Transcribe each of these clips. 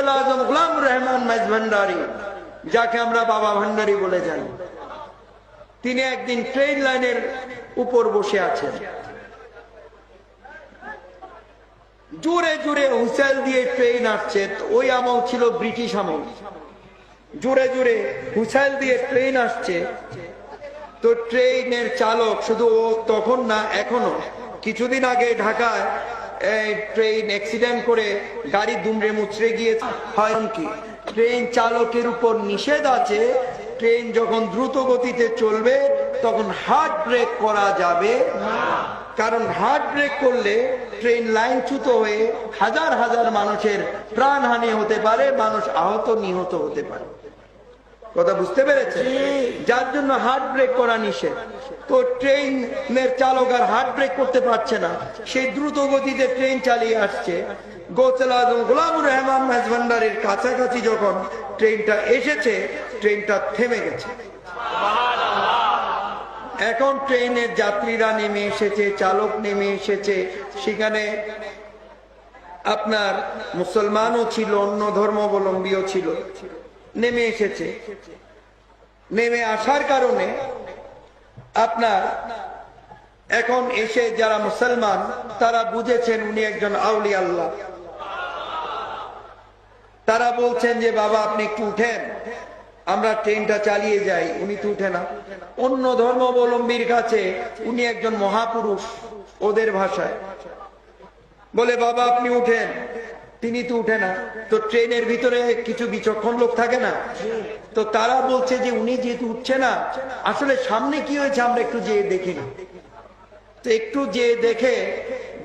গৌসুল আজম গোলামুর রহমান মাঝভান্ডারী, যাকে আমরা বাবা ভান্ডারী বলে জানি, তিনি একদিন ট্রেন লাইনের উপর বসে আছেন। জোরে জোরে হুইসেল দিয়ে ট্রেন আসছে। ওই আমল ছিল ব্রিটিশ আমল। জোরে জোরে হুইসেল দিয়ে ট্রেন আসছে। তো ট্রেনের চালক, শুধু তখন না, এখনো, কিছুদিন আগে ঢাকায় ট্রেন অ্যাক্সিডেন্ট করে গাড়ি দুমড়ে মুচড়ে গিয়েছে। হয় কি, ট্রেন চালকের উপর নিষেধ আছে ট্রেন যখন দ্রুত গতিতে চলবে তখন হার্ড ব্রেক করা যাবে না, কারণ হার্ড ব্রেক করলে ট্রেন লাইনচ্যুত হয়ে হাজার হাজার মানুষের প্রাণহানি হতে পারে, মানুষ আহত নিহত হতে পারে। কথা বুঝতে পেরেছে? যার জন্য হার্ড ব্রেক করা নিষেধ। তো ট্রেনের চালক আর হার্ড ব্রেক করতে পারছে না, সেই দ্রুত গতিতে ট্রেন চালিয়ে আসছে। গৌসুল আজম গোলামুর রহমান মাঝভান্ডারীর কাছাকাছি যখন ট্রেনটা এসেছে, ট্রেনটা থেমে গেছে। এখন ট্রেনের যাত্রীরা নেমে এসেছে, চালক নেমে এসেছে, সেখানে আপনার মুসলমানও ছিল, অন্য ধর্মাবলম্বীও ছিল, নেমে এসেছে। নেমে আসার কারণে আপনার এখন এসে যারা মুসলমান তারা বুঝেছেন উনি একজন আউলিয়া আল্লাহ। তারা বলছেন যে বাবা আপনি একটু উঠেন, আমরা ট্রেনটা চালিয়ে যাই। উনি তো উঠে না। অন্য ধর্মাবলম্বীর কাছে উনি একজন মহাপুরুষ, ওদের ভাষায় বলে বাবা আপনি উঠেন। তিনি তো উঠে না। তো ট্রেনের ভিতরে কিছু বিচক্ষণ লোক থাকে না, তো তারা বলছে যে উনি যেহেতু উঠছে না, আসলে সামনে কি হয়েছে আমরা একটু যেয়ে দেখি না। তো একটু যেয়ে দেখে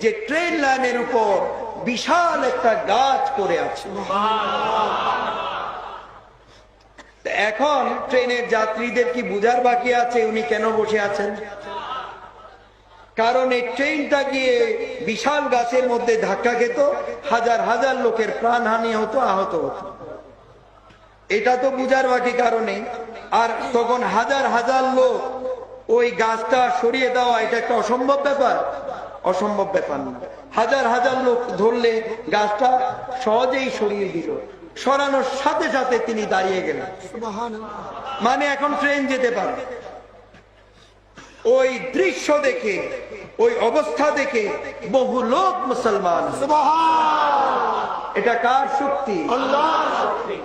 যে ট্রেন লাইনের উপর বিশাল একটা গাছ পড়ে আছে। এখন ট্রেনের যাত্রীদের কি বুঝার বাকি আছে উনি কেন বসে আছেন? কারণ এই ট্রেনটা গিয়ে বিশাল গাছের মধ্যে ধাক্কা খেত, হাজার হাজার লোকের প্রাণহানি হতো, আহত হতো। এটা তো বুঝার বাকি কারণে। আর তখন হাজার হাজার লোক ওই গাছটা সরিয়ে দেওয়া, এটা একটা অসম্ভব ব্যাপার? অসম্ভব ব্যাপার না। হাজার হাজার লোক ধরলে গাছটা সহজেই সরিয়ে দিল। সরানোর সাথে সাথে তিনি দাঁড়িয়ে গেলেন। মানে এখন ট্রেন যেতে পারে। ওই দৃশ্য দেখে, ওই অবস্থা দেখে বহু লোক মুসলমান। এটা কার শক্তি? আল্লাহর শক্তি।